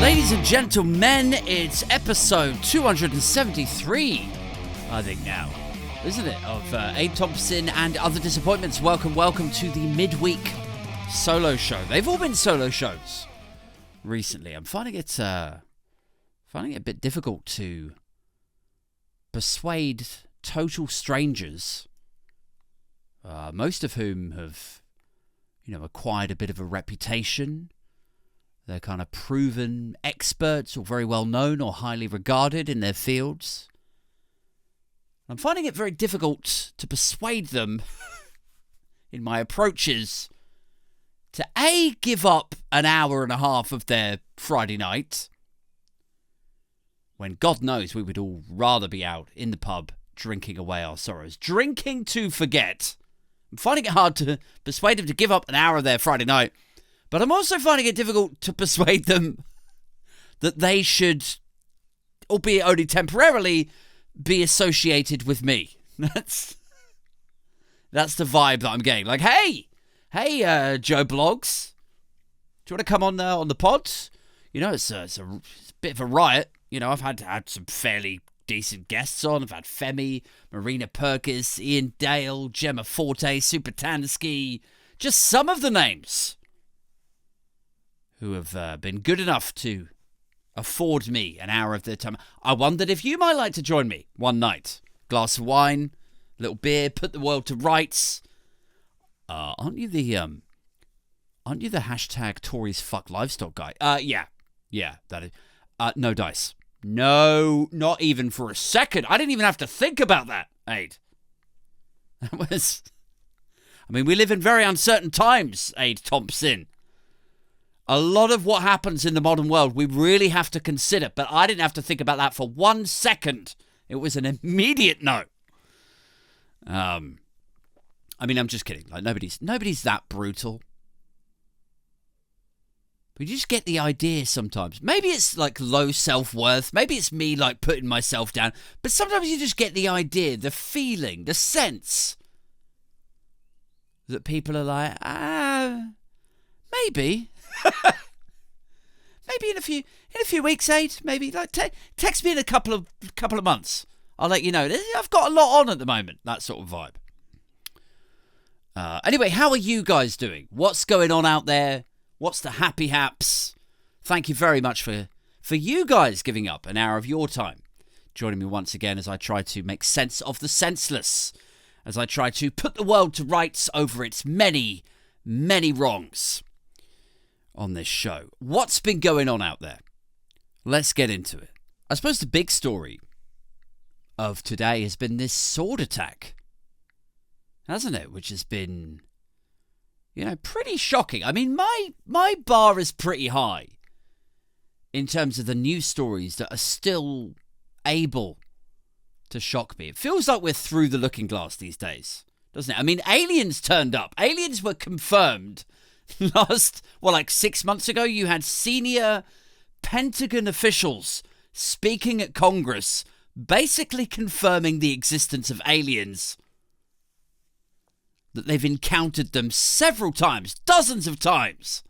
Ladies and gentlemen, it's episode 273, I think now, isn't it, of Abe Thompson and Other Disappointments. Welcome to the midweek solo show. They've all been solo shows recently. I'm finding it a bit difficult to persuade total strangers, most of whom have, acquired a bit of a reputation. They're kind of proven experts or very well known or highly regarded in their fields. I'm finding it very difficult to persuade them in my approaches to A, give up an hour and a half of their Friday night, when God knows we would all rather be out in the pub drinking away our sorrows. Drinking to forget. I'm finding it hard to persuade them to give up an hour of their Friday night. But I'm also finding it difficult to persuade them that they should, albeit only temporarily, be associated with me. That's the vibe that I'm getting. Like, hey, Joe Blogs, do you want to come on the pod? It's a bit of a riot. I've had some fairly decent guests on. I've had Femi, Marina Perkis, Ian Dale, Gemma Forte, Super Tansky, just some of the names who have been good enough to afford me an hour of their time. I wondered if you might like to join me one night. Glass of wine, little beer, put the world to rights. Aren't you the hashtag Tories fuck livestock guy? Yeah, that is. No dice. No, not even for a second. I didn't even have to think about that, Aid. That was... we live in very uncertain times, Aid Thompson. A lot of what happens in the modern world, we really have to consider. But I didn't have to think about that for 1 second. It was an immediate no. I'm just kidding. Like nobody's that brutal. But you just get the idea sometimes. Maybe it's like low self-worth. Maybe it's me like putting myself down. But sometimes you just get the idea, the feeling, the sense that people are like, maybe. Maybe in a few weeks, Aid. Maybe like text me in a couple of months. I'll let you know. I've got a lot on at the moment. That sort of vibe. Anyway, how are you guys doing? What's going on out there? What's the happy haps? Thank you very much for you guys giving up an hour of your time, joining me once again as I try to make sense of the senseless, as I try to put the world to rights over its many, many wrongs on this show. What's been going on out there? Let's get into it. I suppose the big story of today has been this sword attack, hasn't it? Which has been, pretty shocking. My bar is pretty high in terms of the news stories that are still able to shock me. It feels like we're through the looking glass these days, doesn't it? Aliens turned up. Aliens were confirmed. Last, 6 months ago, you had senior Pentagon officials speaking at Congress, basically confirming the existence of aliens, that they've encountered them several times, dozens of times.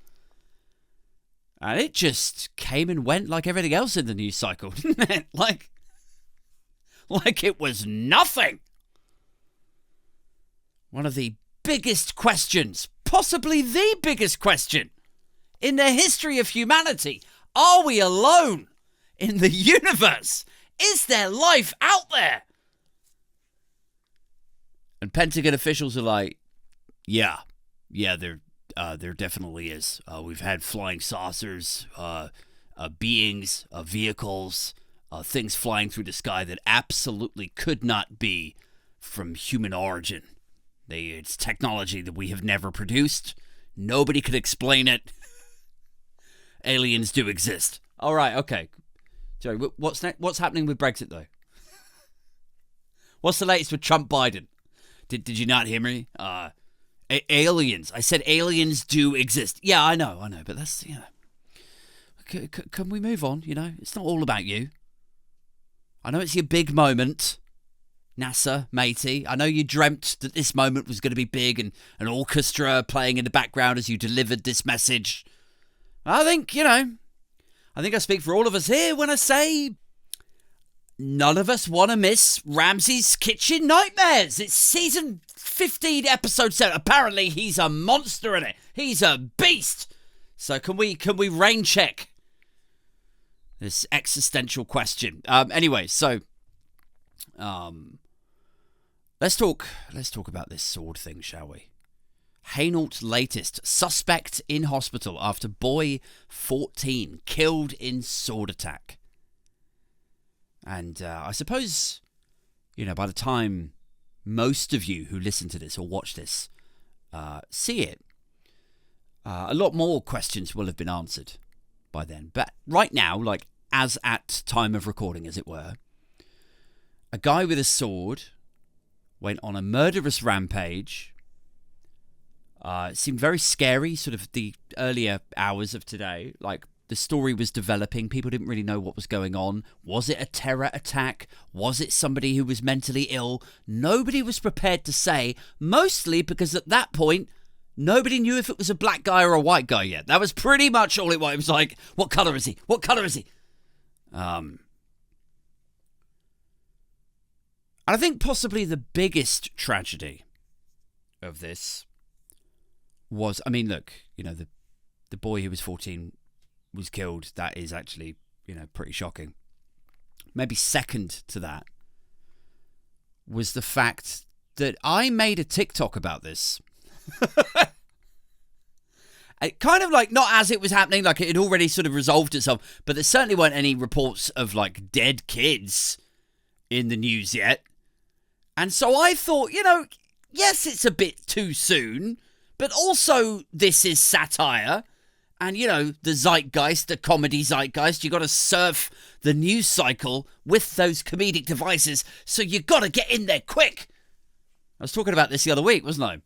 And it just came and went like everything else in the news cycle, didn't it? Like it was nothing. One of the biggest questions, possibly the biggest question in the history of humanity. Are we alone in the universe? Is there life out there? And Pentagon officials are like, yeah, there definitely is. We've had flying saucers, beings, vehicles, things flying through the sky that absolutely could not be from human origin. It's technology that we have never produced. Nobody could explain it. Aliens do exist. All right, okay. Sorry, what's next? What's happening with Brexit, though? What's the latest with Trump Biden? Did you not hear me? Aliens. I said aliens do exist. Yeah, I know, but that's, Can we move on, It's not all about you. I know it's your big moment. NASA, matey, I know you dreamt that this moment was going to be big and an orchestra playing in the background as you delivered this message. I think, I think I speak for all of us here when I say none of us want to miss Ramsay's Kitchen Nightmares. It's season 15, episode 7. Apparently, he's a monster in it. He's a beast. So can we rain check this existential question? Anyway, so let's talk about this sword thing, shall we? Hainault's latest: suspect in hospital after boy 14 killed in sword attack. And I suppose, by the time most of you who listen to this or watch this see it, a lot more questions will have been answered by then. But right now, like as at time of recording, as it were, a guy with a sword went on a murderous rampage. It seemed very scary, sort of the earlier hours of today. Like, the story was developing. People didn't really know what was going on. Was it a terror attack? Was it somebody who was mentally ill? Nobody was prepared to say, mostly because at that point, nobody knew if it was a black guy or a white guy yet. That was pretty much all it was. It was like, what colour is he? What colour is he? And I think possibly the biggest tragedy of this was, look, the boy who was 14 was killed. That is actually, pretty shocking. Maybe second to that was the fact that I made a TikTok about this. It kind of like, not as it was happening, like it had already sort of resolved itself, but there certainly weren't any reports of like dead kids in the news yet. And so I thought, yes, it's a bit too soon, but also this is satire. And, the zeitgeist, the comedy zeitgeist, you got to surf the news cycle with those comedic devices, so you got to get in there quick. I was talking about this the other week, wasn't I?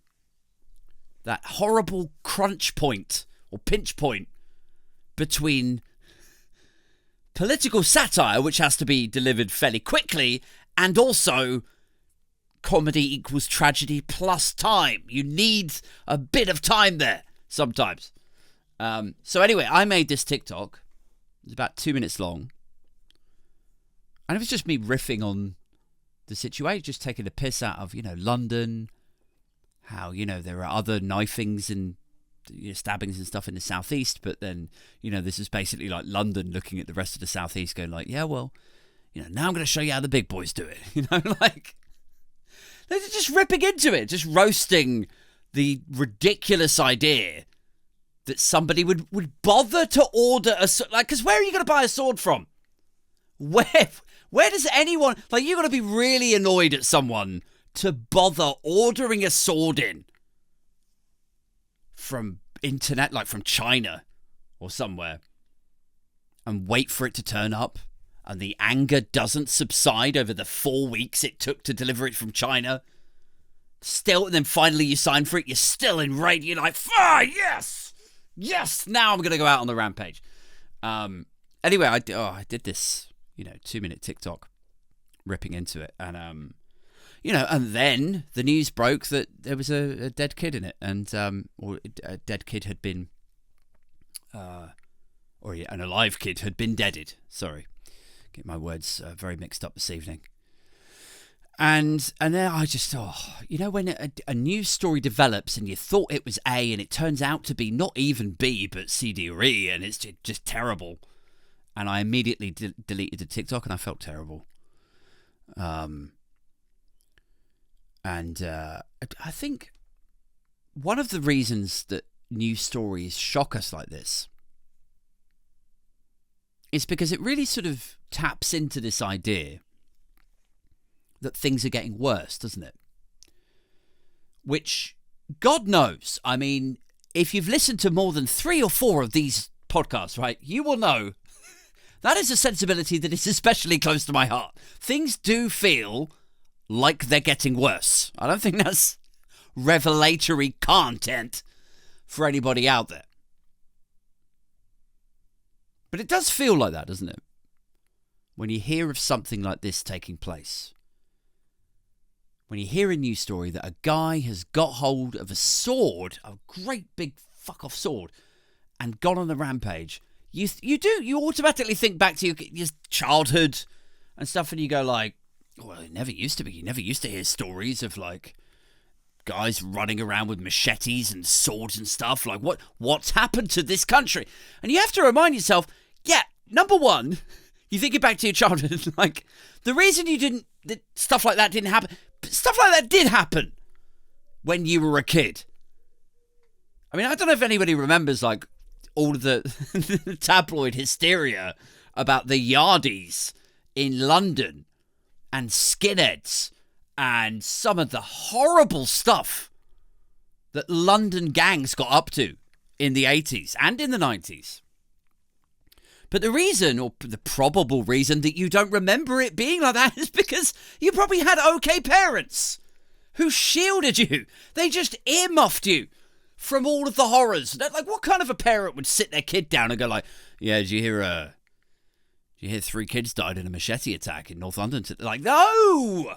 That horrible crunch point, or pinch point, between political satire, which has to be delivered fairly quickly, and also comedy equals tragedy plus time. You need a bit of time there sometimes. So anyway, I made this TikTok. It was about 2 minutes long. And it was just me riffing on the situation, just taking the piss out of, London, how, there are other knifings and stabbings and stuff in the southeast, but then, this is basically like London looking at the rest of the southeast going like, yeah, well, now I'm going to show you how the big boys do it. Like, they're just ripping into it, just roasting the ridiculous idea that somebody would bother to order a sword. Like, because where are you going to buy a sword from? Where does anyone, like, you've got to be really annoyed at someone to bother ordering a sword in from internet, like from China or somewhere, and wait for it to turn up, and the anger doesn't subside over the 4 weeks it took to deliver it from China. Still, and then finally you sign for it, you're still enraged, you're like, yes, now I'm going to go out on the rampage. Anyway, I did this, 2-minute TikTok ripping into it, and and then the news broke that there was a dead kid in it, and or a dead kid had been, an alive kid had been deaded. Sorry, get my words very mixed up this evening. And then I just thought, when a news story develops and you thought it was A and it turns out to be not even B but C, D, or E, and it's just terrible. And I immediately deleted the TikTok, and I felt terrible. And I think one of the reasons that news stories shock us like this is because it really sort of taps into this idea that things are getting worse, doesn't it? Which, God knows, if you've listened to more than 3 or 4 of these podcasts, right, you will know that is a sensibility that is especially close to my heart. Things do feel like they're getting worse. I don't think that's revelatory content for anybody out there. But it does feel like that, doesn't it? When you hear of something like this taking place. When you hear a news story that a guy has got hold of a sword, a great big fuck-off sword, and gone on a rampage, you automatically think back to your childhood and stuff, and you go like, well, it never used to be. You never used to hear stories of like guys running around with machetes and swords and stuff. Like, what's happened to this country? And you have to remind yourself, yeah, number one, you think it back to your childhood, like, the reason that stuff like that didn't happen, stuff like that did happen when you were a kid. I mean, I don't know if anybody remembers, like, all of the tabloid hysteria about the yardies in London and skinheads and some of the horrible stuff that London gangs got up to in the 80s and in the 90s. But the reason, or the probable reason, that you don't remember it being like that is because you probably had okay parents who shielded you. They just earmuffed you from all of the horrors. Like, what kind of a parent would sit their kid down and go like, yeah, did you hear 3 kids died in a machete attack in North London? Like, no!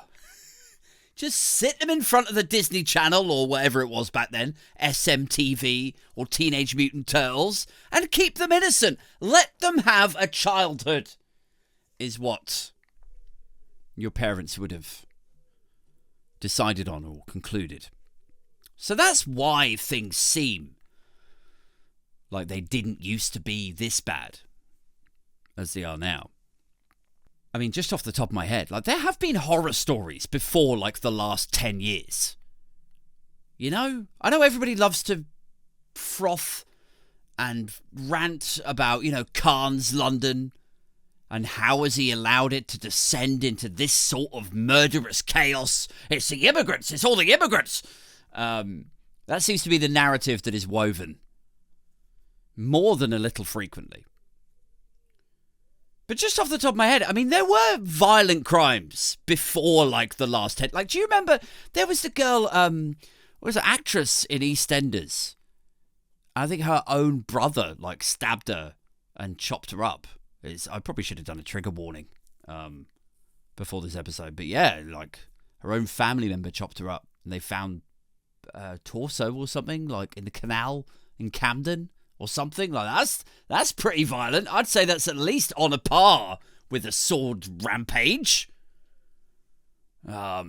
Just sit them in front of the Disney Channel or whatever it was back then, SMTV or Teenage Mutant Turtles, and keep them innocent. Let them have a childhood, is what your parents would have decided on or concluded. So that's why things seem like they didn't used to be this bad as they are now. I mean, just off the top of my head, like, there have been horror stories before, like, the last 10 years. You know? I know everybody loves to froth and rant about, you know, Khan's London and how has he allowed it to descend into this sort of murderous chaos. It's the immigrants. It's all the immigrants. That seems to be the narrative that is woven more than a little frequently. But just off the top of my head, I mean, there were violent crimes before, like, the last 10. Like, do you remember there was the girl, what was an actress in EastEnders? I think her own brother, like, stabbed her and chopped her up. I probably should have done a trigger warning before this episode. But yeah, like, her own family member chopped her up. And they found torso or something, like, in the canal in Camden. Or something like that's pretty violent. I'd say that's at least on a par with a sword rampage. There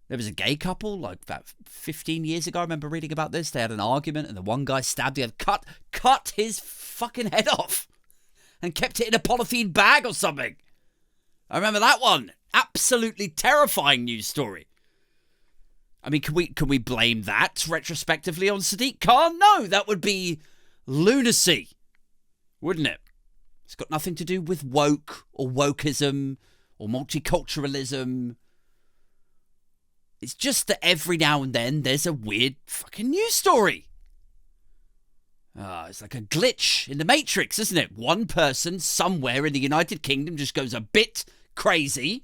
was a gay couple like about 15 years ago. I remember reading about this. They had an argument, and the one guy stabbed the other, cut his fucking head off, and kept it in a polythene bag or something. I remember that one. Absolutely terrifying news story. I mean, can we blame that retrospectively on Sadiq Khan? No, that would be lunacy, wouldn't it? It's got nothing to do with woke or wokeism or multiculturalism. It's just that every now and then there's a weird fucking news story. It's like a glitch in the Matrix, isn't it? One person somewhere in the United Kingdom just goes a bit crazy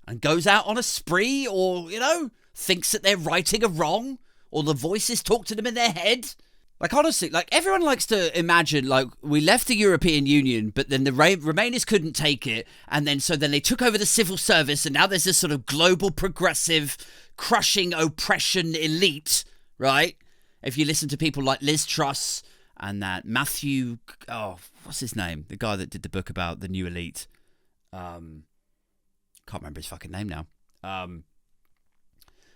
and goes out on a spree, or, you know, thinks that they're righting a wrong, or the voices talk to them in their head. Like, honestly, like, everyone likes to imagine, like, we left the European Union, but then the Remainers couldn't take it, and then they took over the civil service, and now there's this sort of global progressive, crushing oppression elite, right? If you listen to people like Liz Truss and that Matthew, what's his name? The guy that did the book about the new elite. Can't remember his fucking name now.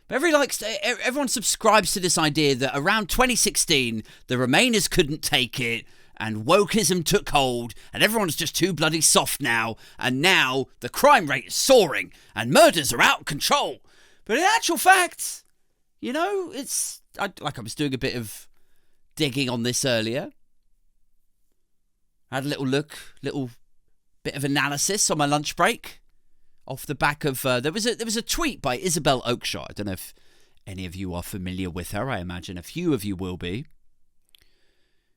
But everyone subscribes to this idea that around 2016, the Remainers couldn't take it, and wokeism took hold, and everyone's just too bloody soft now, and now the crime rate is soaring, and murders are out of control. But in actual fact, you know, I was doing a bit of digging on this earlier. I had a little bit of analysis on my lunch break. Off the back of, there was a tweet by Isabel Oakeshott. I don't know if any of you are familiar with her. I imagine a few of you will be.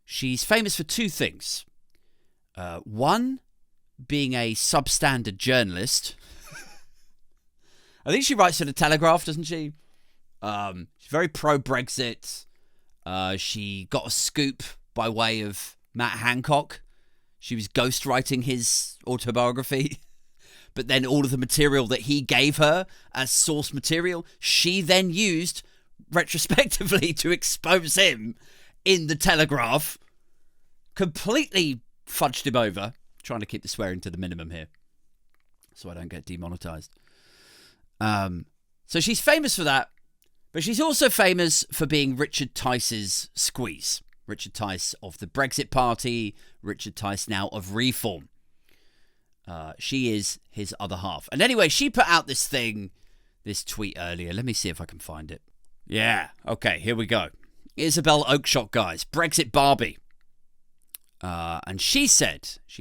She's famous for 2 things. One, being a substandard journalist. I think she writes for The Telegraph, doesn't she? She's very pro-Brexit. She got a scoop by way of Matt Hancock. She was ghostwriting his autobiography. But then all of the material that he gave her as source material, she then used retrospectively to expose him in The Telegraph. completely fudged him over. Trying to keep the swearing to the minimum here, so I don't get demonetized. So she's famous for that, but she's also famous for being Richard Tice's squeeze. Richard Tice of the Brexit Party, Richard Tice now of Reform. She is his other half. And anyway, she put out this tweet earlier. Let me see if I can find it. Yeah, okay, here we go. Isabel Oakeshott, guys, Brexit Barbie. And she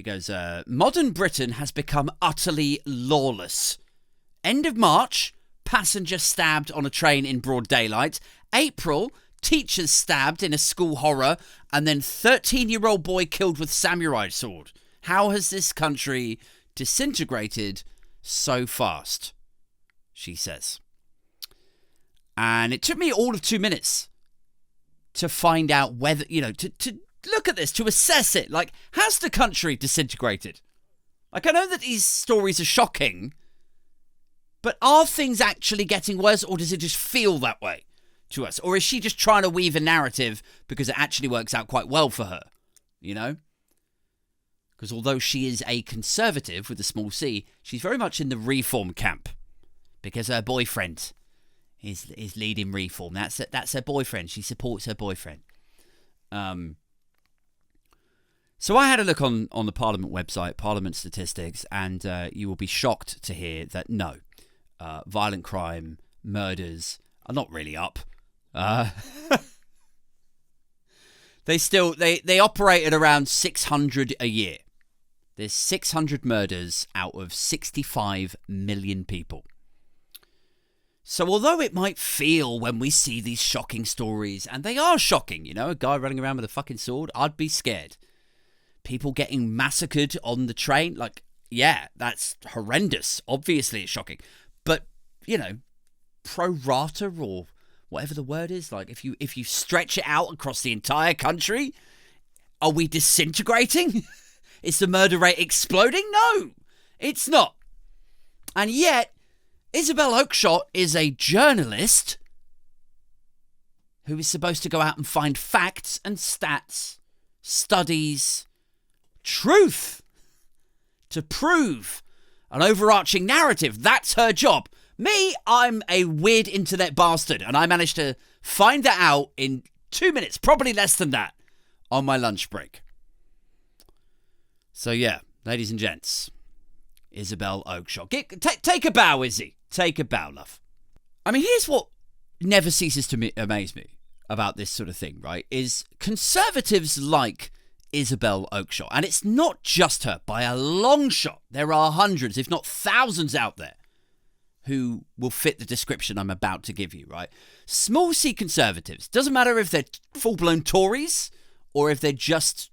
goes, modern Britain has become utterly lawless. End of March, passenger stabbed on a train in broad daylight. April, teachers stabbed in a school horror. And then 13-year-old boy killed with samurai sword. How has this country disintegrated so fast? She says. And it took me all of 2 minutes to find out whether, to look at this, to assess it. Like, has the country disintegrated? Like, I know that these stories are shocking, but are things actually getting worse, or does it just feel that way to us? Or is she just trying to weave a narrative because it actually works out quite well for her, Because although she is a conservative with a small c, she's very much in the Reform camp because her boyfriend is leading Reform. That's her boyfriend. She supports her boyfriend. So I had a look on the Parliament website, Parliament statistics, and you will be shocked to hear that no, violent crime, murders are not really up. They operate at around 600 a year. There's 600 murders out of 65 million people. So although it might feel when we see these shocking stories, and they are shocking, a guy running around with a fucking sword, I'd be scared. People getting massacred on the train, like, yeah, that's horrendous. Obviously it's shocking. But, pro rata or whatever the word is, like if you stretch it out across the entire country, are we disintegrating? Is the murder rate exploding? No, it's not. And yet, Isabel Oakeshott is a journalist who is supposed to go out and find facts and stats, studies, truth to prove an overarching narrative. That's her job. Me, I'm a weird internet bastard, and I managed to find that out in 2 minutes, probably less than that, on my lunch break. So yeah, ladies and gents, Isabel Oakeshott. Take a bow, Izzy. Take a bow, love. I mean, here's what never ceases to amaze me about this sort of thing, right? Is conservatives like Isabel Oakeshott, and it's not just her by a long shot. There are hundreds, if not thousands out there who will fit the description I'm about to give you, right? Small C conservatives. Doesn't matter if they're full-blown Tories or if they're just,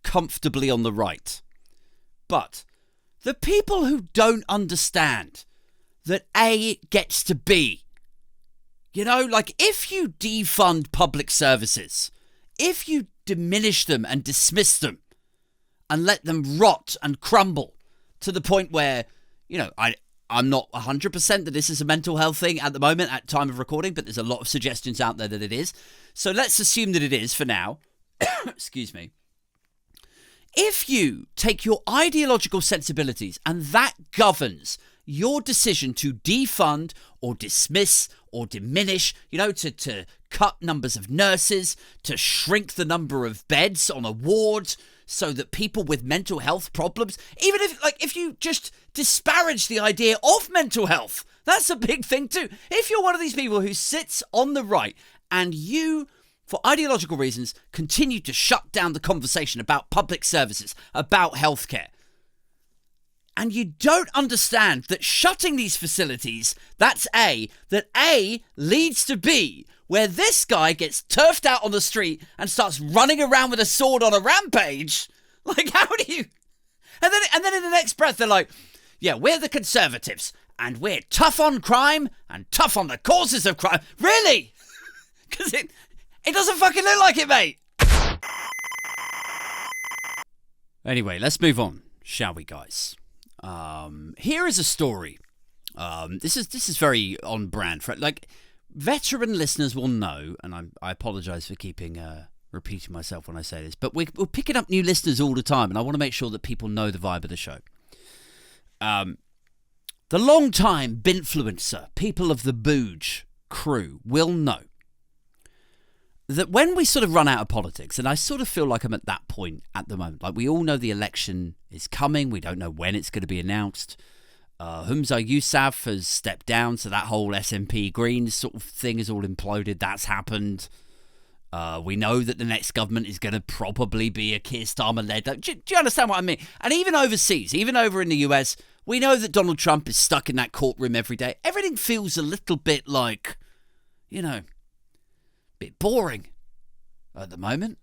comfortably on the right. But the people who don't understand that A gets to B, like if you defund public services, if you diminish them and dismiss them and let them rot and crumble to the point where, I'm not 100% that this is a mental health thing at the moment at time of recording, but there's a lot of suggestions out there that it is. So let's assume that it is for now. Excuse me. If you take your ideological sensibilities and that governs your decision to defund or dismiss or diminish, to cut numbers of nurses, to shrink the number of beds on a ward so that people with mental health problems, even if you just disparage the idea of mental health, that's a big thing too. If you're one of these people who sits on the right and you, for ideological reasons, continue to shut down the conversation about public services, about healthcare, and you don't understand that shutting these facilities, that A leads to B, where this guy gets turfed out on the street and starts running around with a sword on a rampage. Like, how do you... And then in the next breath, they're like, yeah, we're the conservatives, and we're tough on crime and tough on the causes of crime. Really? Because it doesn't fucking look like it, mate. Anyway, let's move on, shall we, guys? Here is a story. This is very on brand for, like, veteran listeners will know, and I apologize for keeping repeating myself when I say this, but we're picking up new listeners all the time, and I want to make sure that people know the vibe of the show. The long-time Binfluencer, people of the Booge crew will know that when we sort of run out of politics, and I sort of feel like I'm at that point at the moment, like we all know the election is coming, we don't know when it's going to be announced. Humza Yousaf has stepped down, so that whole SNP Greens sort of thing has all imploded. That's happened. We know that the next government is going to probably be a Keir Starmer-led. Do you understand what I mean? And even overseas, even over in the US, we know that Donald Trump is stuck in that courtroom every day. Everything feels a little bit like, a bit boring at the moment.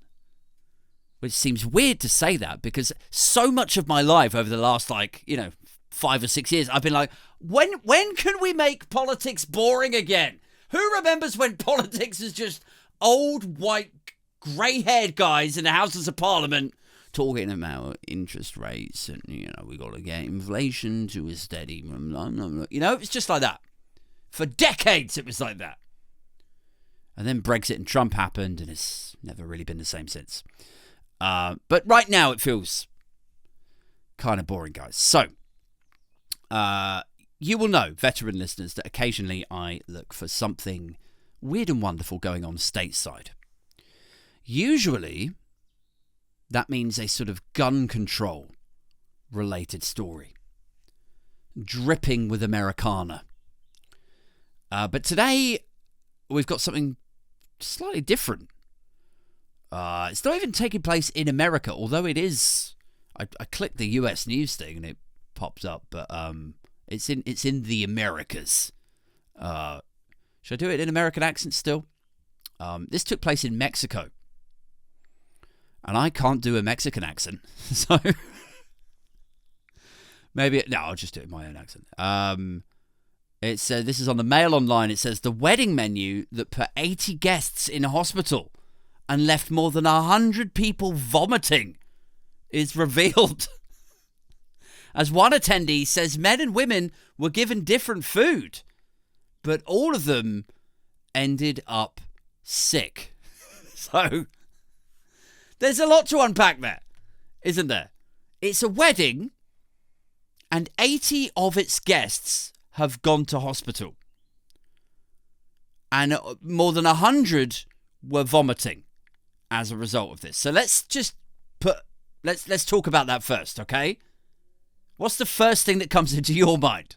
Which seems weird to say that, because so much of my life over the last, 5 or 6 years, I've been like, when can we make politics boring again? Who remembers when politics is just old, white, grey-haired guys in the Houses of Parliament talking about interest rates and, we got to get inflation to a steady... it's just like that. For decades it was like that. And then Brexit and Trump happened, and it's never really been the same since. But right now it feels kind of boring, guys. So, you will know, veteran listeners, that occasionally I look for something weird and wonderful going on stateside. Usually, that means a sort of gun control related story. Dripping with Americana. But today, we've got something slightly different. It's not even taking place in America, although it is. I clicked the US news thing and it pops up, but it's in the Americas. Should I do it in American accent still? This took place in Mexico. And I can't do a Mexican accent. So I'll just do it in my own accent. It says, this is on the Mail Online. It says, the wedding menu that put 80 guests in a hospital and left more than 100 people vomiting is revealed. As one attendee says, men and women were given different food, but all of them ended up sick. So, there's a lot to unpack there, isn't there? It's a wedding, and 80 of its guests have gone to hospital. And more than 100 were vomiting as a result of this. So let's talk about that first, okay? What's the first thing that comes into your mind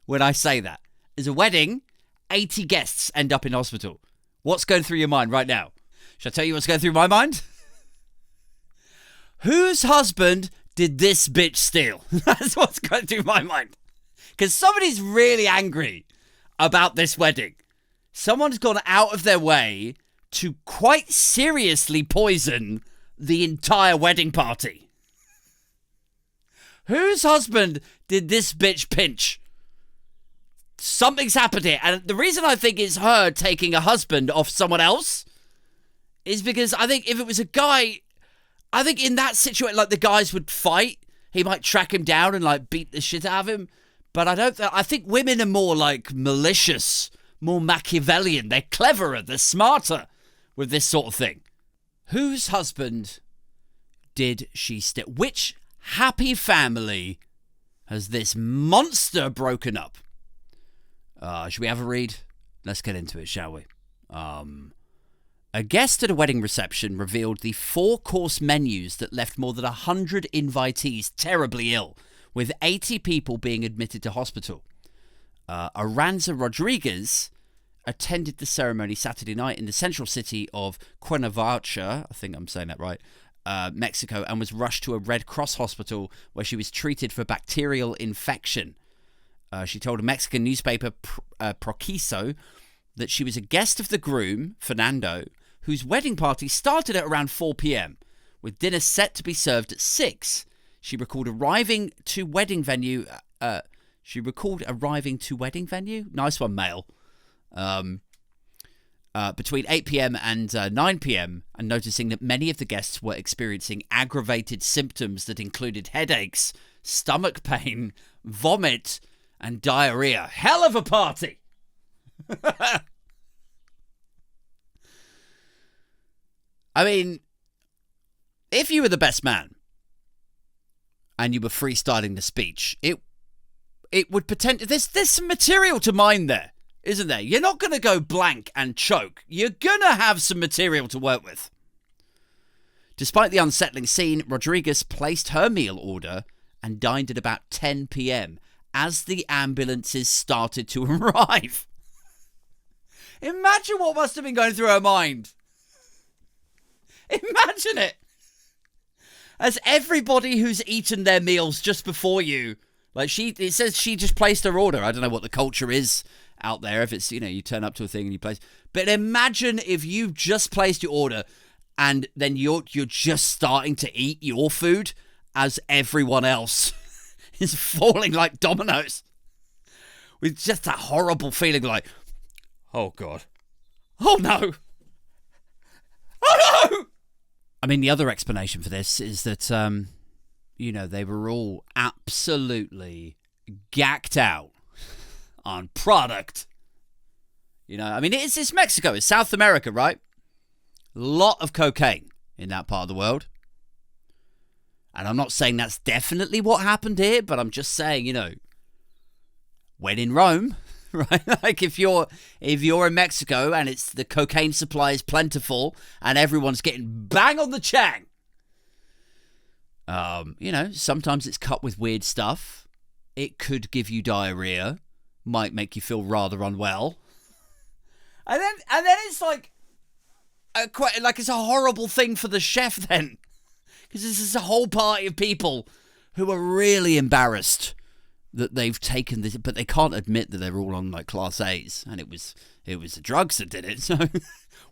when I say that? Is a wedding, 80 guests end up in hospital. What's going through your mind right now? Shall I tell you what's going through my mind? Whose husband did this bitch steal? That's what's going through my mind. Because somebody's really angry about this wedding. Someone's gone out of their way to quite seriously poison the entire wedding party. Whose husband did this bitch pinch? Something's happened here. And the reason I think it's her taking a husband off someone else is because I think if it was a guy, I think in that situation, the guys would fight. He might track him down and beat the shit out of him. But I think women are more malicious, more Machiavellian. They're cleverer, they're smarter with this sort of thing. Whose husband did she steal? Which happy family has this monster broken up? Should we have a read? Let's get into it, shall we? A guest at a wedding reception revealed the 4-course menus that left more than 100 invitees terribly ill, with 80 people being admitted to hospital. Aranza Rodriguez attended the ceremony Saturday night in the central city of Cuernavaca, I think I'm saying that right, Mexico, and was rushed to a Red Cross hospital where she was treated for bacterial infection. She told a Mexican newspaper, Proquiso, that she was a guest of the groom, Fernando, whose wedding party started at around 4 p.m, with dinner set to be served at 6. She recalled arriving to wedding venue. Nice one, Mail. Between 8 p.m. and 9 p.m, and noticing that many of the guests were experiencing aggravated symptoms that included headaches, stomach pain, vomit, and diarrhea. Hell of a party! I mean, if you were the best man and you were freestyling the speech, it would potentially... There's some material to mine there, isn't there? You're not going to go blank and choke. You're going to have some material to work with. Despite the unsettling scene, Rodriguez placed her meal order and dined at about 10 p.m. as the ambulances started to arrive. Imagine what must have been going through her mind. Imagine it. As everybody who's eaten their meals just before you, like it says she just placed her order. I don't know what the culture is out there. If it's, you turn up to a thing and you place. But imagine if you've just placed your order and then you're just starting to eat your food as everyone else is falling like dominoes. With just that horrible feeling like, oh God. Oh no. Oh no! I mean, the other explanation for this is that, they were all absolutely gacked out on product. I mean, it's Mexico. It's South America, right? A lot of cocaine in that part of the world. And I'm not saying that's definitely what happened here, but I'm just saying, when in Rome, right? Like if you're in Mexico and it's the cocaine supply is plentiful and everyone's getting bang on the chang. Sometimes it's cut with weird stuff. It could give you diarrhea, might make you feel rather unwell. And then it's like it's a horrible thing for the chef then. Because this is a whole party of people who are really embarrassed that they've taken this, but they can't admit that they're all on like Class A's, and it was the drugs that did it. So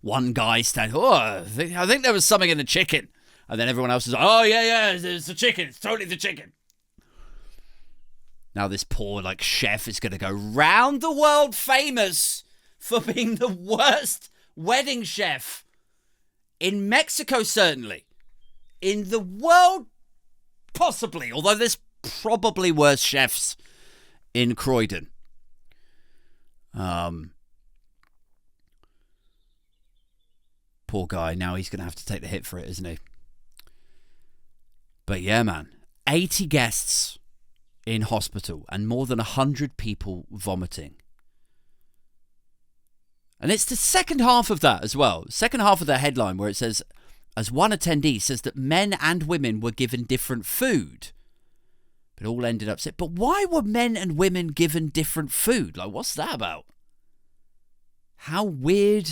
one guy I think there was something in the chicken, and then everyone else is like, oh yeah, it's the chicken, it's totally the chicken. Now this poor chef is going to go round the world famous for being the worst wedding chef in Mexico, certainly. In the world, possibly. Although there's probably worse chefs in Croydon. Poor guy. Now he's going to have to take the hit for it, isn't he? But yeah, man. 80 guests in hospital and more than 100 people vomiting. And it's the second half of that as well. Second half of the headline where it says... As one attendee says that men and women were given different food. But all ended up sick. But why were men and women given different food? Like, what's that about? How weird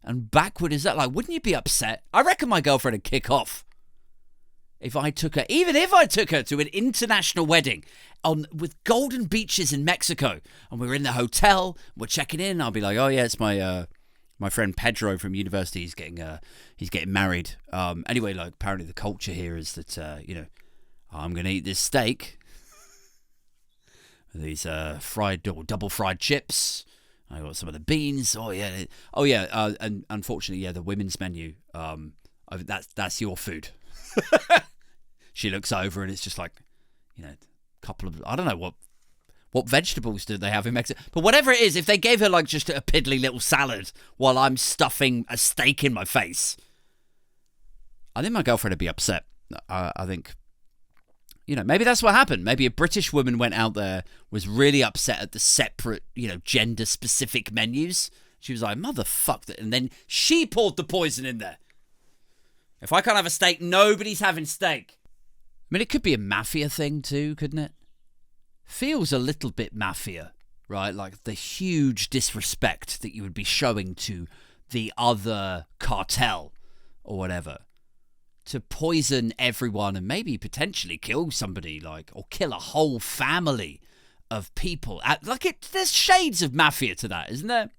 and backward is that? Like, wouldn't you be upset? I reckon my girlfriend would kick off. Even if I took her to an international wedding with golden beaches in Mexico. And we were in the hotel, we're checking in. I'll be like, oh yeah, it's my friend Pedro from university. He's getting married. Anyway, apparently the culture here is that I'm gonna eat this steak, these fried or double fried chips. I got some of the beans. And unfortunately, the women's menu. That's your food. She looks over and it's just a couple of, I don't know what vegetables do they have in Mexico? But whatever it is, if they gave her just a piddly little salad while I'm stuffing a steak in my face, I think my girlfriend would be upset. I think, maybe that's what happened. Maybe a British woman went out there, was really upset at the separate, gender-specific menus. She was like, motherfuck, and then she poured the poison in there. If I can't have a steak, nobody's having steak. I mean, it could be a mafia thing too, couldn't it? Feels a little bit mafia, right? Like the huge disrespect that you would be showing to the other cartel or whatever. To poison everyone and maybe potentially kill somebody, or kill a whole family of people. There's shades of mafia to that, isn't there?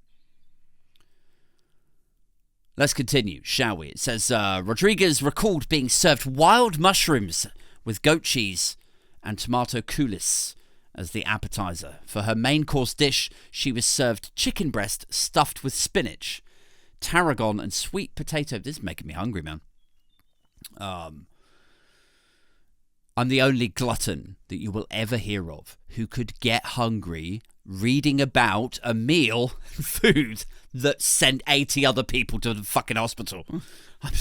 Let's continue, shall we? It says, Rodriguez recalled being served wild mushrooms with goat cheese and tomato coulis as the appetizer. For her main course dish, she was served chicken breast stuffed with spinach, tarragon, and sweet potato. This is making me hungry, man. I'm the only glutton that you will ever hear of who could get hungry reading about a meal, food, that sent 80 other people to the fucking hospital. I'm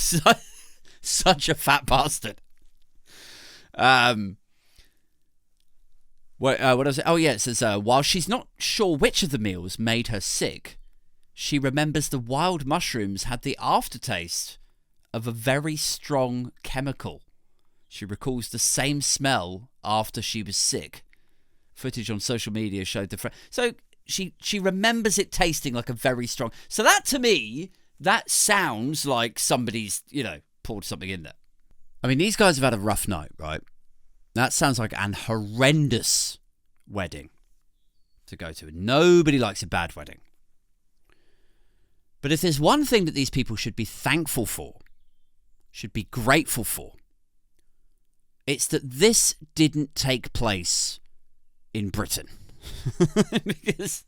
such a fat bastard. What was it? Oh, yeah, it says, while she's not sure which of the meals made her sick, she remembers the wild mushrooms had the aftertaste of a very strong chemical. She recalls the same smell after she was sick. Footage on social media showed the... So she remembers it tasting like a very strong... So that, to me, that sounds like somebody's, poured something in there. I mean, these guys have had a rough night, right? That sounds like an horrendous wedding to go to. Nobody likes a bad wedding. But if there's one thing that these people should be thankful for, should be grateful for, it's that this didn't take place in Britain. Because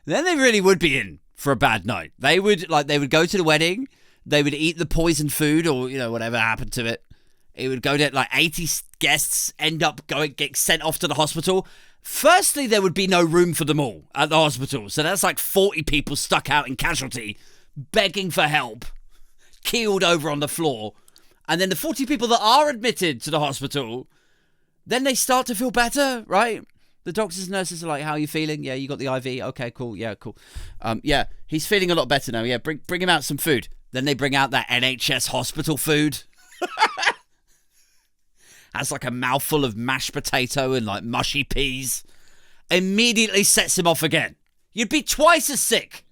then they really would be in for a bad night. They would go to the wedding, they would eat the poisoned food or, whatever happened to it. It would go to 80 guests, end up get sent off to the hospital. Firstly, there would be no room for them all at the hospital. So that's 40 people stuck out in casualty, begging for help, keeled over on the floor. And then the 40 people that are admitted to the hospital, then they start to feel better, right? The doctors and nurses are like, how are you feeling? Yeah, you got the IV? Okay, cool. Yeah, cool. Yeah, he's feeling a lot better now. Yeah, bring him out some food. Then they bring out that NHS hospital food. Has a mouthful of mashed potato and mushy peas. Immediately sets him off again. You'd be twice as sick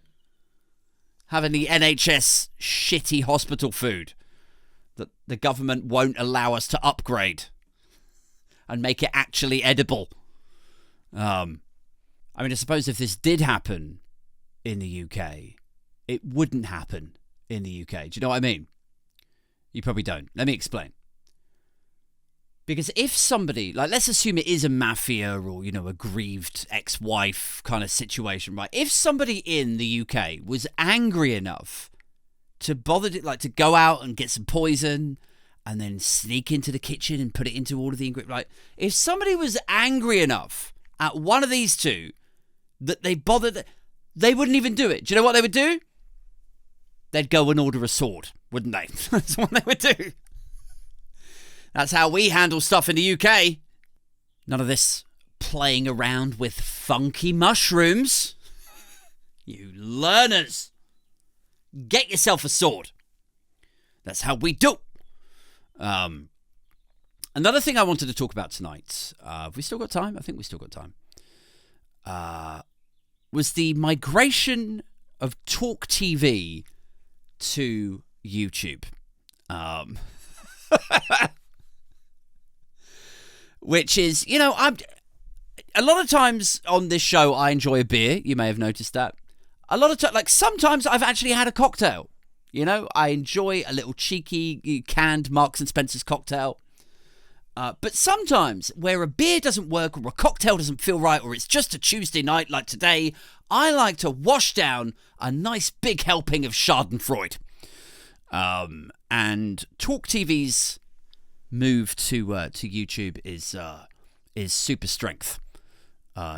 having the NHS shitty hospital food that the government won't allow us to upgrade and make it actually edible. I suppose if this did happen in the UK, it wouldn't happen in the UK. Do you know what I mean? You probably don't. Let me explain. Because if somebody, let's assume it is a mafia or, a grieved ex-wife kind of situation, right? If somebody in the UK was angry enough to bother to go out and get some poison and then sneak into the kitchen and put it into all of the ingredients, if somebody was angry enough at one of these two that they bothered, they wouldn't even do it. Do you know what they would do? They'd go and order a sword, wouldn't they? That's what they would do. That's how we handle stuff in the UK. None of this playing around with funky mushrooms. You learners. Get yourself a sword. That's how we do. Another thing I wanted to talk about tonight, have we still got time? I think we still got time. Was the migration of Talk TV to YouTube. Which is, I'm a lot of times on this show I enjoy a beer. You may have noticed that. A lot of times, sometimes I've actually had a cocktail. I enjoy a little cheeky canned Marks and Spencer's cocktail. But sometimes where a beer doesn't work or a cocktail doesn't feel right or it's just a Tuesday night like today, I like to wash down a nice big helping of Schadenfreude. And Talk TV's move to YouTube is super strength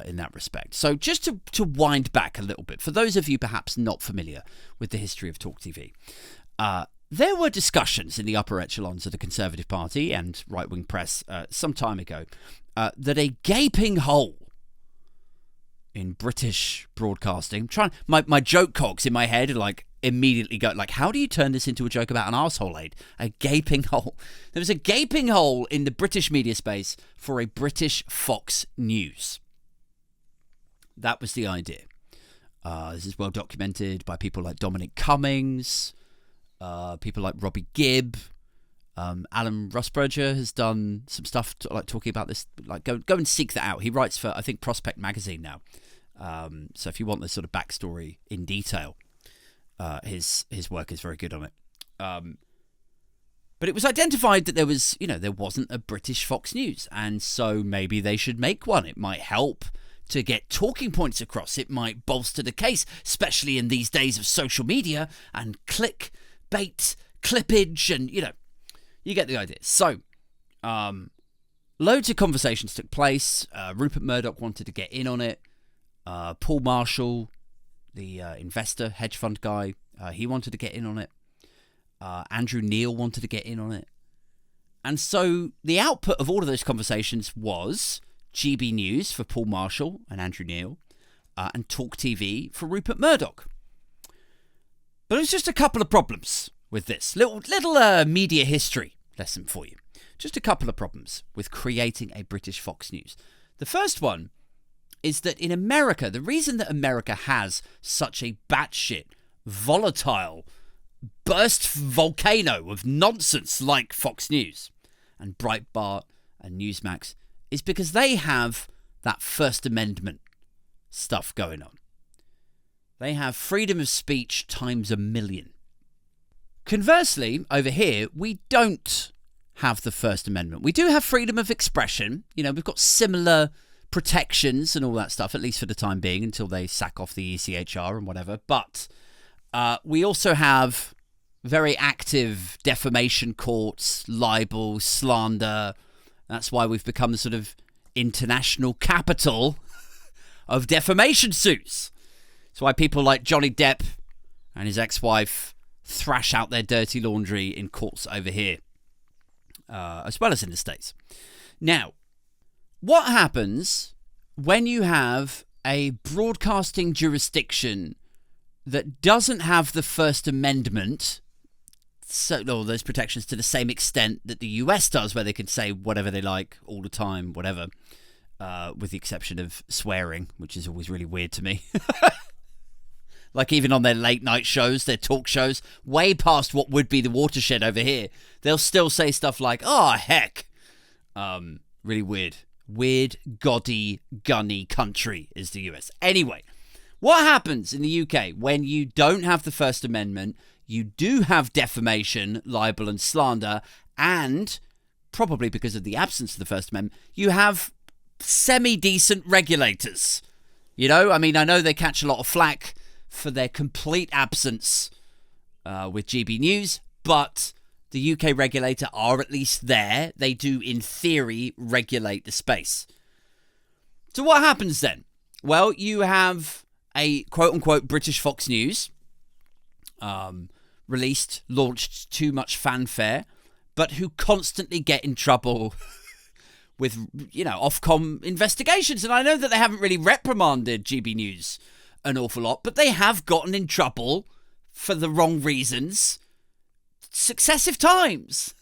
in that respect. So just to wind back a little bit, for those of you perhaps not familiar with the history of Talk TV, there were discussions in the upper echelons of the Conservative Party and right-wing press some time ago that a gaping hole in British broadcasting, my joke cogs in my head are immediately go how do you turn this into a joke about an arsehole aid? A gaping hole. There was a gaping hole in the British media space for a British Fox News. That was the idea. This is well documented by people like Dominic Cummings, people like Robbie Gibb. Alan Rusbridger has done some stuff talking about this. Go and seek that out. He writes for, I think, Prospect magazine now. So if you want this sort of backstory in detail, his work is very good on it. But it was identified that there wasn't a British Fox News, and so maybe they should make one. It might help to get talking points across. It might bolster the case, especially in these days of social media and clickbait, clippage, and you get the idea. So, loads of conversations took place. Rupert Murdoch wanted to get in on it. Paul Marshall, the investor, hedge fund guy, he wanted to get in on it. Andrew Neil wanted to get in on it. And so the output of all of those conversations was GB News for Paul Marshall and Andrew Neil, and Talk TV for Rupert Murdoch. But there's just a couple of problems with this. Little media history lesson for you. Just a couple of problems with creating a British Fox News. The first one is that in America, the reason that America has such a batshit, volatile, burst volcano of nonsense like Fox News and Breitbart and Newsmax is because they have that First Amendment stuff going on. They have freedom of speech times a million. Conversely, over here, we don't have the First Amendment. We do have freedom of expression. You know, we've got similar protections and all that stuff, at least for the time being, until they sack off the ECHR and whatever. But we also have very active defamation courts, libel, slander. That's why we've become the sort of international capital of defamation suits. That's why people like Johnny Depp and his ex-wife thrash out their dirty laundry in courts over here, as well as in the States. Now, what happens when you have a broadcasting jurisdiction that doesn't have the First Amendment, so all those protections to the same extent that the US does, where they can say whatever they like all the time, whatever, with the exception of swearing, which is always really weird to me. Like even on their late night shows, their talk shows, way past what would be the watershed over here, they'll still say stuff like, oh, heck. Really weird. Weird, gaudy, gunny country is the US. Anyway, what happens in the UK when you don't have the First Amendment, you do have defamation, libel and slander, and probably because of the absence of the First Amendment, you have semi-decent regulators. You know, I mean, I know they catch a lot of flack for their complete absence with GB News, but the UK regulator are at least there. They do, in theory, regulate the space. So what happens then? Well, you have a quote-unquote British Fox News, released, launched too much fanfare, but who constantly get in trouble with, you know, Ofcom investigations. And I know that they haven't really reprimanded GB News an awful lot, but they have gotten in trouble for the wrong reasons successive times.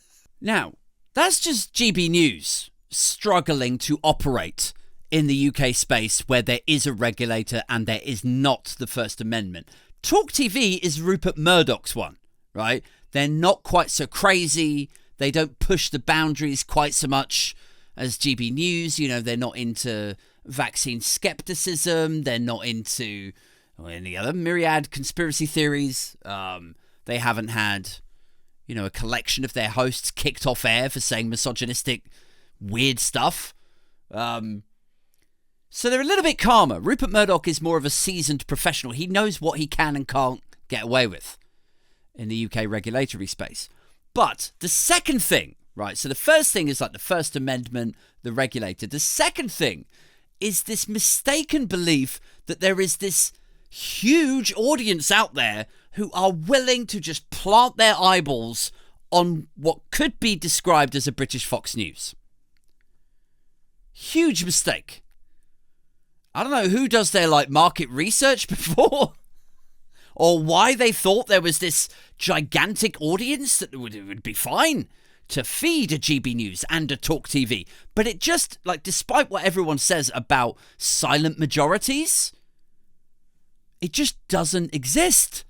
Now, that's just GB News struggling to operate in the UK space where there is a regulator and there is not the First Amendment. Talk TV is Rupert Murdoch's one, right? They're not quite so crazy. They don't push the boundaries quite so much as GB News. You know, they're not into vaccine skepticism. They're not into any other myriad conspiracy theories. They haven't had, you know, a collection of their hosts kicked off air for saying misogynistic, weird stuff. So they're a little bit calmer. Rupert Murdoch is more of a seasoned professional. He knows what he can and can't get away with in the UK regulatory space. But the second thing, right, so the first thing is like the First Amendment, the regulator. The second thing is this mistaken belief that there is this huge audience out there who are willing to just plant their eyeballs on what could be described as a British Fox News. Huge mistake. I don't know who does their market research before or why they thought there was this gigantic audience that would be fine to feed a GB News and a Talk TV. But it just, despite what everyone says about silent majorities, it just doesn't exist.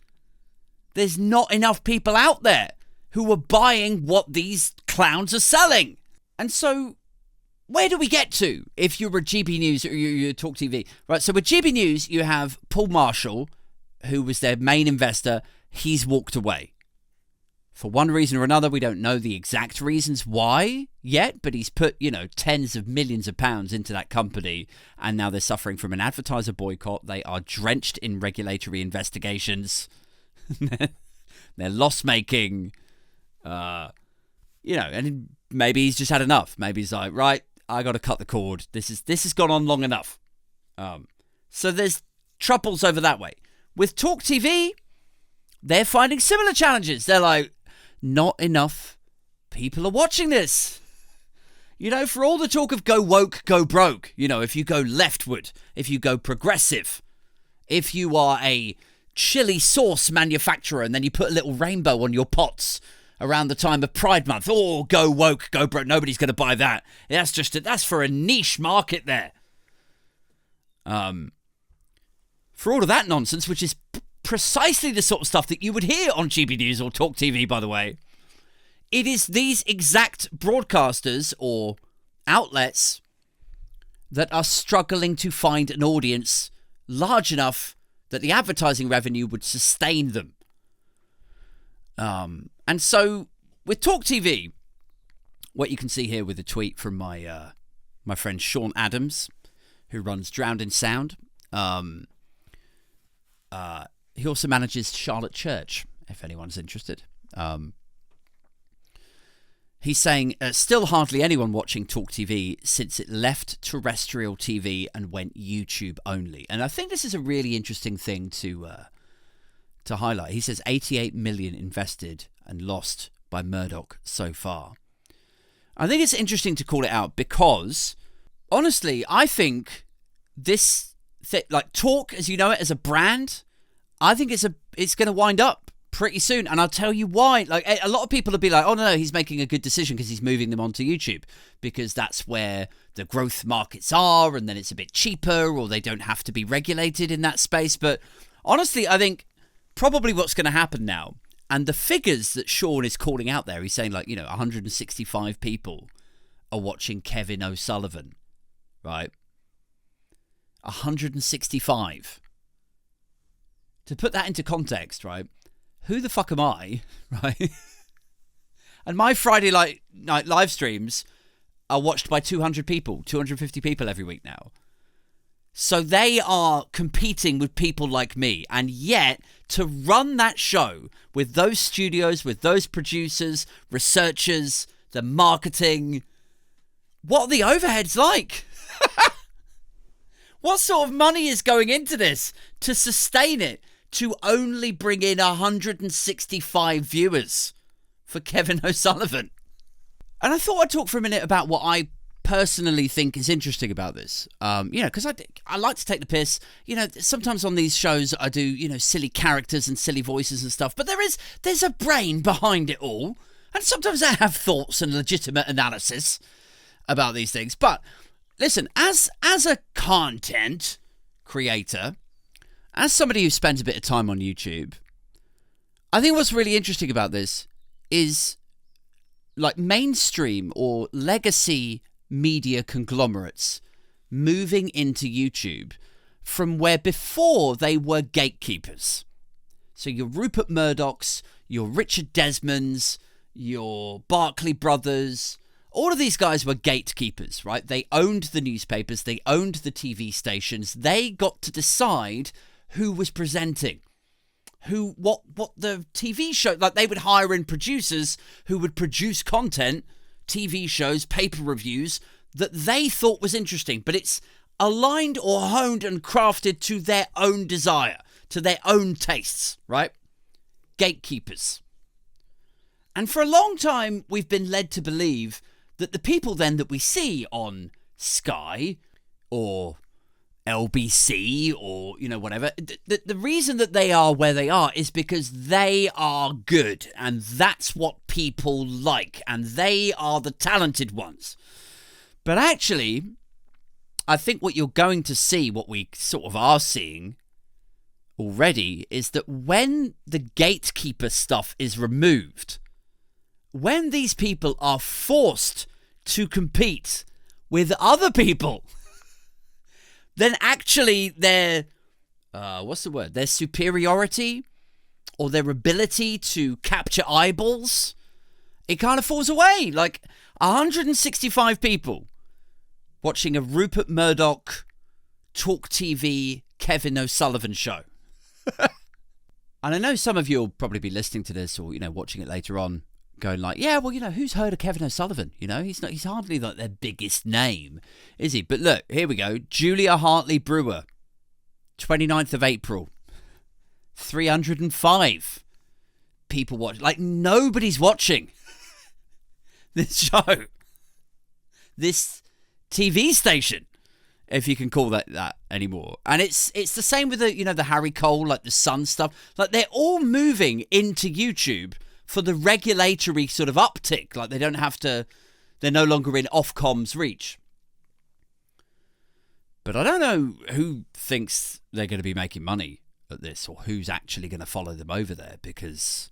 There's not enough people out there who are buying what these clowns are selling. And so, where do we get to if you're a GB News or you're Talk TV? Right, so with GB News, you have Paul Marshall, who was their main investor. He's walked away. For one reason or another, we don't know the exact reasons why yet, but he's put, tens of millions of pounds into that company, and now they're suffering from an advertiser boycott. They are drenched in regulatory investigations. They're loss-making, and maybe he's just had enough. Maybe he's like, right, I got to cut the cord. This has gone on long enough. So there's troubles over that way. With Talk TV, they're finding similar challenges. They're like, not enough people are watching this. You know, for all the talk of go woke, go broke, you know, if you go leftward, if you go progressive, if you are a chili sauce manufacturer and then you put a little rainbow on your pots around the time of Pride Month, oh, go woke, go broke, nobody's going to buy that. That's for a niche market there. For all of that nonsense, which is precisely the sort of stuff that you would hear on GB News or Talk TV, by the way, it is these exact broadcasters or outlets that are struggling to find an audience large enough that the advertising revenue would sustain them. And so with Talk TV, what you can see here with a tweet from my friend Sean Adams, who runs Drowned in Sound. He also manages Charlotte Church, if anyone's interested. He's saying, still hardly anyone watching Talk TV since it left terrestrial TV and went YouTube only. And I think this is a really interesting thing to highlight. He says 88 million invested and lost by Murdoch so far. I think it's interesting to call it out because, honestly, I think this like Talk, as you know it, as a brand, I think it's going to wind up pretty soon, and I'll tell you why. Like, a lot of people will be like, oh no, he's making a good decision because he's moving them onto YouTube because that's where the growth markets are, and then it's a bit cheaper, or they don't have to be regulated in that space. But honestly, I think probably what's going to happen now, and the figures that Sean is calling out there, he's saying, like, you know, 165 people are watching Kevin O'Sullivan, right? 165. To put that into context, right? Who the fuck am I, right? And my Friday night live streams are watched by 200 people, 250 people every week now. So they are competing with people like me. And yet, to run that show with those studios, with those producers, researchers, the marketing, what are the overheads like? What sort of money is going into this to sustain it? To only bring in 165 viewers for Kevin O'Sullivan. And I thought I'd talk for a minute about what I personally think is interesting about this. You know, because I like to take the piss. You know, sometimes on these shows I do, you know, silly characters and silly voices and stuff. But there's a brain behind it all. And sometimes I have thoughts and legitimate analysis about these things. But listen, as a content creator, as somebody who spends a bit of time on YouTube, I think what's really interesting about this is like mainstream or legacy media conglomerates moving into YouTube from where before they were gatekeepers. So your Rupert Murdochs, your Richard Desmonds, your Barclay brothers, all of these guys were gatekeepers, right? They owned the newspapers, they owned the TV stations, they got to decide who was presenting, what the TV show, like they would hire in producers who would produce content, TV shows, paper reviews that they thought was interesting, but it's aligned or honed and crafted to their own desire, to their own tastes, right? Gatekeepers. And for a long time, we've been led to believe that the people then that we see on Sky or LBC or, you know, whatever, the reason that they are where they are is because they are good and that's what people like and they are the talented ones. But actually, I think what you're going to see, what we sort of are seeing already, is that when the gatekeeper stuff is removed, when these people are forced to compete with other people, then actually their, their superiority or their ability to capture eyeballs, it kind of falls away. Like 165 people watching a Rupert Murdoch Talk TV Kevin O'Sullivan show. And I know some of you will probably be listening to this or, you know, watching it later on going like, yeah, well, who's heard of Kevin O'Sullivan? He's hardly like their biggest name, is he? But look, here we go. Julia Hartley Brewer, 29th of April, 305 people watch. Like, nobody's watching this show, this TV station, if you can call that anymore. And it's the same with the Harry Cole, like the Sun stuff. Like, they're all moving into YouTube for the regulatory sort of uptick. Like, they're no longer in Ofcom's reach. But I don't know who thinks they're going to be making money at this, or who's actually going to follow them over there, because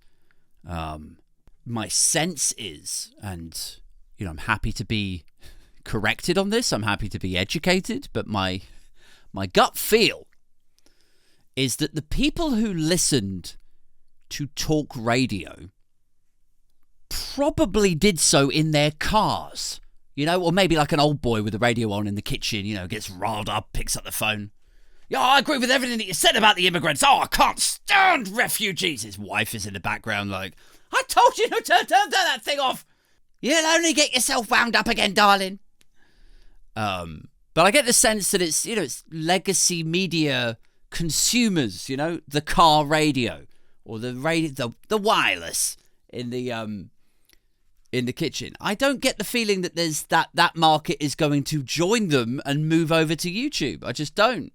my sense is, and I'm happy to be corrected on this, I'm happy to be educated, but my gut feel is that the people who listened to talk radio probably did so in their cars, or maybe like an old boy with the radio on in the kitchen, gets riled up, picks up the phone. Yeah, I agree with everything that you said about the immigrants. Oh, I can't stand refugees. His wife is in the background like, I told you to turn that thing off. You'll only get yourself wound up again, darling. But I get the sense that it's legacy media consumers, the car radio or the radio, the wireless in the kitchen. I don't get the feeling that there's that market is going to join them and move over to YouTube. I just don't.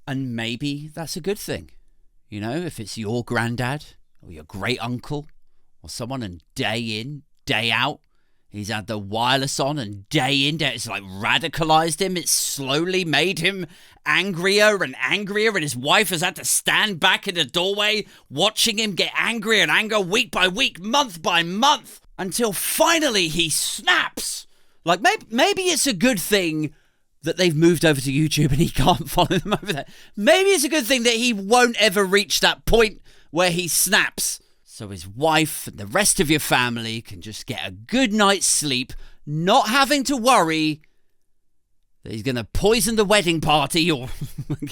And maybe that's a good thing. If it's your granddad or your great uncle or someone, and day in, day out, he's had the wireless on, and day in, day out, it's like radicalized him. It's slowly made him angrier and angrier, and his wife has had to stand back in the doorway watching him get angrier and angrier week by week, month by month, until finally he snaps. Like, maybe it's a good thing that they've moved over to YouTube and he can't follow them over there. Maybe it's a good thing that he won't ever reach that point where he snaps, so his wife and the rest of your family can just get a good night's sleep, not having to worry that he's going to poison the wedding party or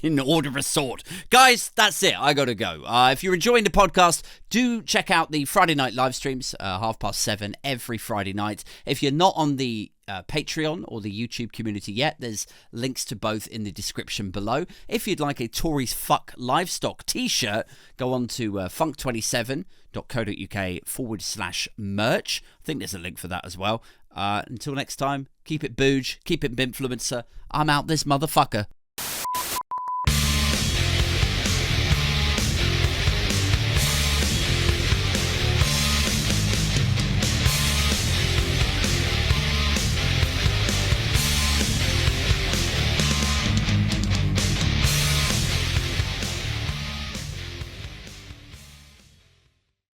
in order of sort. Guys, that's it. I got to go. If you're enjoying the podcast, do check out the Friday night live streams, 7:30 every Friday night. If you're not on the Patreon or the YouTube community yet, there's links to both in the description below. If you'd like a Tories Fuck Livestock t-shirt, go on to funk27.co.uk/merch. I think there's a link for that as well. Until next time, keep it booge, keep it bimpfluencer. I'm out this motherfucker.